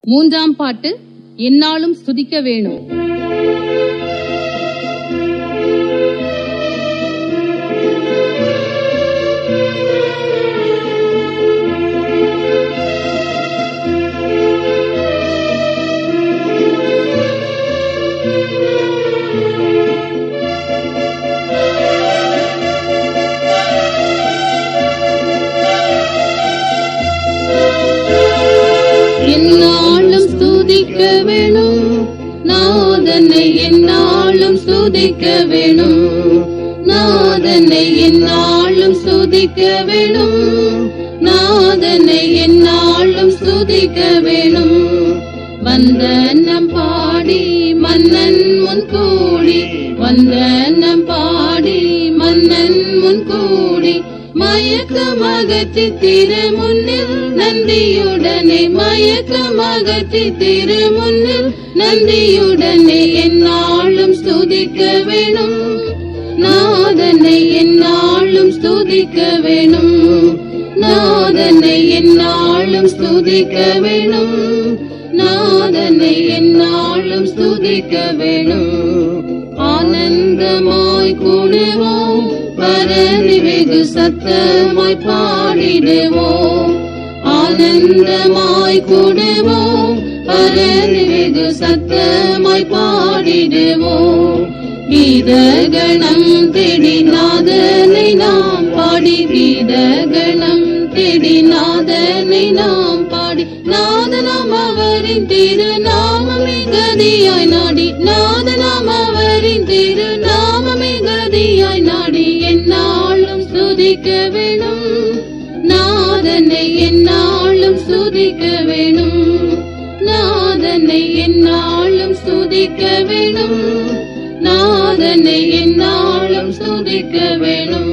மூன்றாம் பாட்டு எந்நாளும் ஸ்துதிக்க வேணும். எந்நாளும் ஸ்துதிக்க வேணும், நாதனை எந்நாளும் ஸ்துதிக்க வேணும், நாதனை எந்நாளும் ஸ்துதிக்க வேணும், நாதனை எந்நாளும் ஸ்துதிக்க வேணும். வந்தனம் பாடி மன்னன் முன் கூடி, வந்தனம் பாடி மன்னன் முன் கூடி, மயக்கமகற்றி திருமுன்னில் நந்தியுடனே, மயக்கமகற்றி திருமுன்னில் நந்தியுடனே எந்நாளும் ஸ்துதிக்க வேணும், நாதனை எந்நாளும் ஸ்துதிக்க வேணும், நாதனை எந்நாளும் ஸ்துதிக்க வேணும், நாதனை எந்நாளும் ஸ்துதிக்க வேணும். ஆனந்தமாய் கூடுவோம், பரதி வெகு சத்தமாய் பாடிடுவோம், ஆனந்தமாய் கூடுவோம், பரதி வெகு சத்தமாய் பாடிடுவோம். கீதகணம் தேடி நாதனை நாம் பாடி, கீதகணம் தேடி நாதனை நாம் பாடி, நாதனாம் அவரின் திருநாமமே கதியாய் நாடி, நாதனாம் அவரின் திருநாமமே கதியாய் நாடி எந்நாளும் ஸ்துதிக்க வேணும், நாதனை எந்நாளும் ஸ்துதிக்க வேணும், நாதனை எந்நாளும் ஸ்துதிக்க வேணும், நாதனை எந்நாளும் ஸ்துதிக்க வேணும்.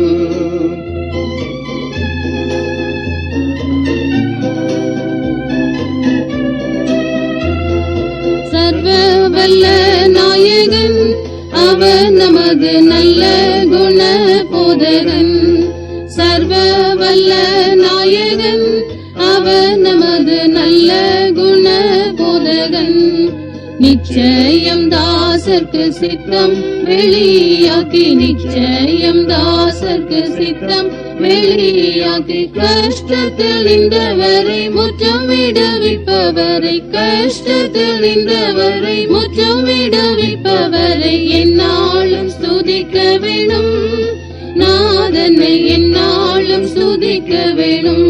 சர்வவல்ல நாயகன் அவர் நமது நல்ல குண போதகன், சர்வவல்ல நாயகன் அவர் நமது நல்ல குண போதகன். நிச்சயம் தாசர்க்கு சித்தம் வெளியாக்கி, நிச்சயம் தாசர்க்கு சித்தம் வெளியாக்கி, கஷ்டத்தில் நின்றவரை முற்றம் விடுவிப்பவரை, கஷ்டத்தில் நின்றவரை முற்றம் விடுவிப்பவரை எந்நாளும் ஸ்துதிக்க வேணும், நாதனை எந்நாளும் ஸ்துதிக்க வேணும்,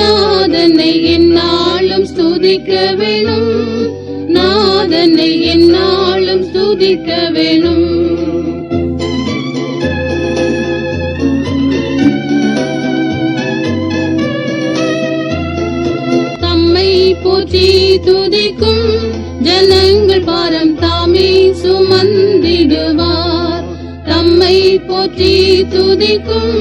நாதனை எந்நாளும் ஸ்துதிக்க வேணும், நாதனை எந்நாளும் ஸ்துதிக்க வேணும். தம்மை போற்றி துதிக்கும் ஜனங்கள் பாரம் தாமே சுமந்திடுவார், தம்மை போற்றி துதிக்கும்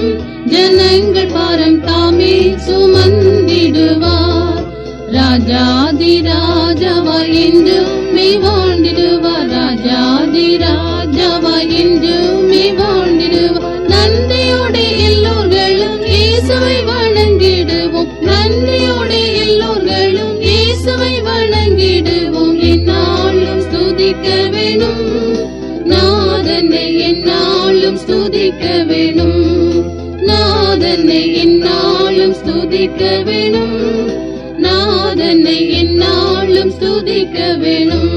ஜனங்கள் பாரம் தாமே சுமந்திடுவார். ராஜாதி ராஜாவாய் என்றுமே வாழ்ந்திடுவார், ராஜாதி ராஜாவாய் என்றுமே வாழ்ந்திடுவார். நன்றியோடு எல்லோர்களும் இயேசுவை வணங்கிடுவோம், நன்றியோடு எல்லோர்களும் இயேசுவை வணங்கிடுவோம். எந்நாளும் ஸ்துதிக்க வேணும், நாதனை எந்நாளும் ஸ்துதிக்க வேணும், நாதனை எந்நாளும் ஸ்துதிக்க வேணும், நாதனை எந்நாளும் ஸ்துதிக்க வேணும்.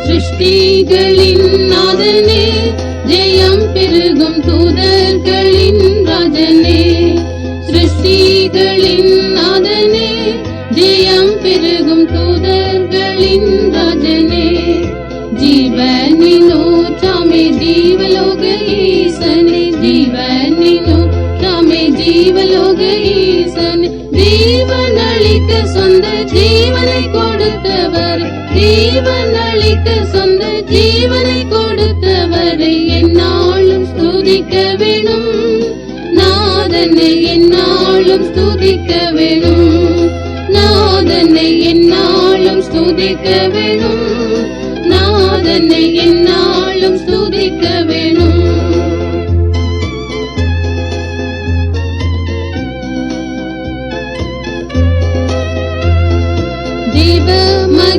சிருஷ்டிகளின் நாதனே, ஜெயம் பெருகும் தூதர்களின் ராஜனே, சிருஷ்டிகளின் நாதனே, ஜெயம் பெருகும் தூதர்களின் ராஜனே. ஜீவனின் ஊற்றாமே ஜீவலோக ஈசனே, ஜீவனின் ஊற்றாமே ஜீவலோக ஈசனே. ஜீவன் அளிக்க சொந்த ஜீவனை கொடுத்தவர், ஜீவன் அளிக்க சொந்த ஜீவனை கொடுத்தவரை எந்நாளும் ஸ்துதிக்க வேணும், நாதனை எந்நாளும் ஸ்துதிக்க வேணும், நாதனை எந்நாளும் ஸ்துதிக்க வேணும், நாதனை எந்நாளும் ஸ்துதிக்க வேணும்.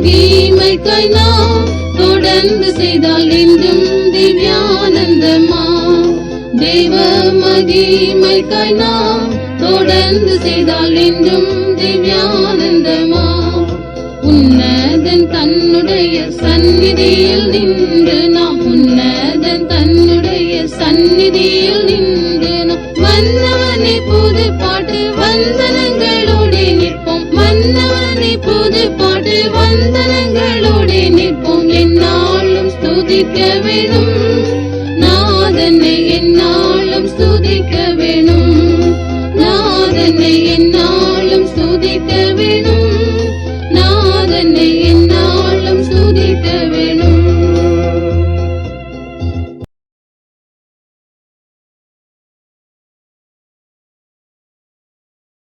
மகிமைக்காய் நாம் தொடர்ந்து செய்தால் என்றும் திவ்யானந்தமா. தேவ மகிமைக்காய் நாம் தொடர்ந்து செய்தால் என்றும் திவ்யானந்தமா. உன்னதன் தன்னுடைய சந்நிதியில் நின்று நாம் உன்னதன் தன்னுடைய சந்நிதியில் நின்று நாம் வந்தவனை புது பாட்டு வந்தனங்களோடு நிற்போம். வந்தவனை புது பாட்டு வந்தனங்களோடு நிற்போம். எந்நாளும் ஸ்துதிக்க வேணும்